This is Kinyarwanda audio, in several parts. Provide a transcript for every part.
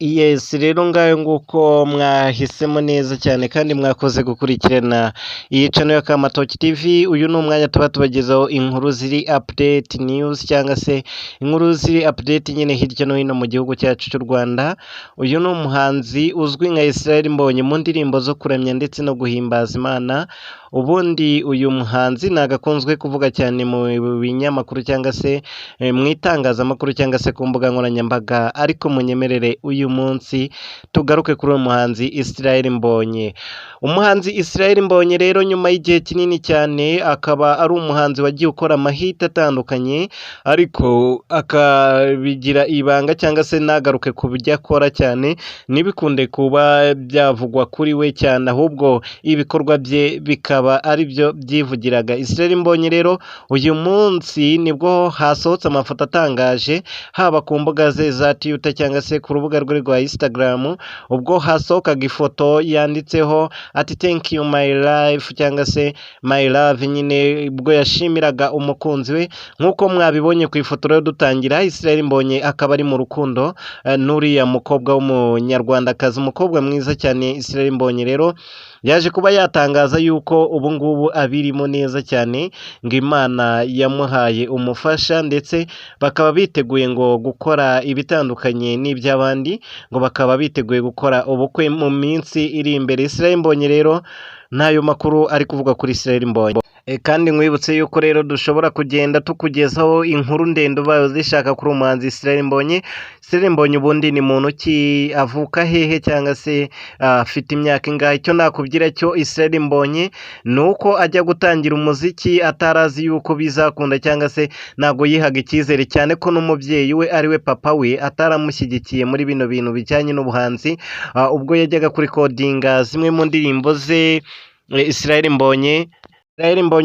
Yes, rero ngayo nguko mwahisemo neza cyane kandi mwakoze gukurikirana iyi channel ya Kamatoki TV. Uyu ni umwanya tuba tubagezaho inkuru ziri update news cyangwa se inkuru ziri update nyine hirya no hino mu gihugu cyacu cy'u Rwanda. Uyu ni umuhanzi uzwi nka Israel Mbonyi mu ndirimbo zo kuramya ndetse no guhimbaza Imana. Ubundi uyu muhanzi nagakunzwe kuvuga cyane mu binyamakuru cyangwa se mu itangazamakuru cyangwa se ku mbuga nkoranyambaga, ariko munyemerere uyu munsi tugaruke kuri uwo muhanzi Israel Mbonyi. Umuhanzi Israel Mbonyi rero nyuma y'igihe kinini cyane akaba ari umuhanzi wagiye ukora amahit atandukanye, ariko akabigira ibanga cyangwa se nagaruke ku byo akora cyane, ntibikunde kuba byavugwa kuri we cyane, ahubwo ibikorwa bye bikaba ari byo byivugiraga. Israel Mbonyi rero uyu munsi nibwo hasohotse amafoto atangaje, haba ku mbuga ze za Twitter cyangwa se ku rubuga rwe rwa Instagram, ubwo hasohokaga ifoto yanditseho ati thank you my life cyangwa se my love, nyine ubwo yashimiraga umukunzi we. Nk'uko mwabibonye ku ifoto rero dutangira, Israel Mbonyi akaba ari mu rukundo n'uriya mukobwa w'umunyarwandakazi, umukobwa mwiza cyane. Israel Mbonyi rero yaje kuba yatangaza yuko ubu ngubu abirimo neza cyane, ngo Imana yamuhaye umufasha ndetse bakaba biteguye ngo gukora ibitandukanye n'iby'abandi, ngo bakaba biteguye gukora ubukwe mu minsi iri imbere. Israel Mbonyi rero n'ayo makuru ari kuvuga kuri Israel Mbonyi. Kandi nkwibutse yuko rero dushobora kugenda tukugezaho inkuru ndende ubaye uzishaka kuri umuhanzi Israel Mbonyi. Israel Mbonyi ubundi ni muntu ki, avuka hehe cyangwa se afite imyaka ingahe? Icyo nakubwira cyo Israel Mbonyi ni uko ajya gutangira umuziki atarazi yuko bizakunda, cyangwa se ntabwo yihaga icyizere, cyane ko n'umubyeyi we ari we papa we ataramushyigikiye muri bino bintu bijyanye n'ubuhanzi. Ubwo yajyaga kuri kodinga zimwe mu ndirimbo ze, Israel Mbonyi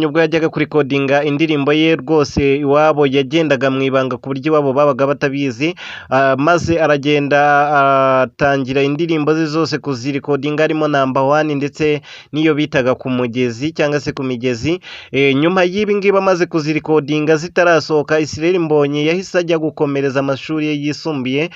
ubwo yajyaga kuri kodinga indirimbo ye, rwose iwabo yagendaga mu ibanga ku buryo iwabo babaga batabizi, maze aragenda atangira indirimbo ze zose kuzirikodinga, harimo number 1 ndetse n'iyo bitaga ku mugezi cyangwa se ku migezi. Nyuma y'ibi ngibi amaze kuzirikodinga zitarasohoka, Israel Mbonyi yahise ajya gukomereza amashuri ye yisumbuye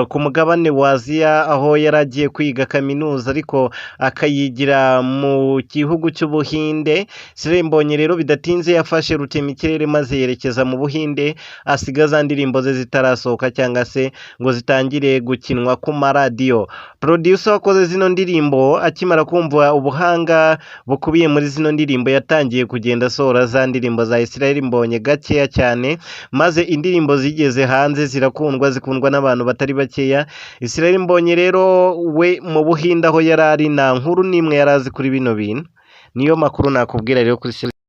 ku mugabane wa Aziya, aho yari agiye kwiga kaminuza ariko akayigira mu gihugu cy'Ubuhinde. Israel Mbonyi rero bidatinze yafashe rutemikirere maze yerekeza mu Buhinde, asiga za ndirimbo ze zitarasohoka cyangwa se ngo zitangire gukinwa ku maradiyo. Producer wakoze zino ndirimbo akimara kumva ubuhanga bukubiye muri zino ndirimbo, yatangiye kugenda asohora za ndirimbo za Israel Mbonyi gakeya cyane, maze indirimbo zigeze hanze zikundwa n'abantu batari bakeya. Israel Mbonyi rero we mu Buhinde aho yari ari, nta nkuru n'imwe yari azi kuri bino bintu. Niyo makuru nakubwira rero kuri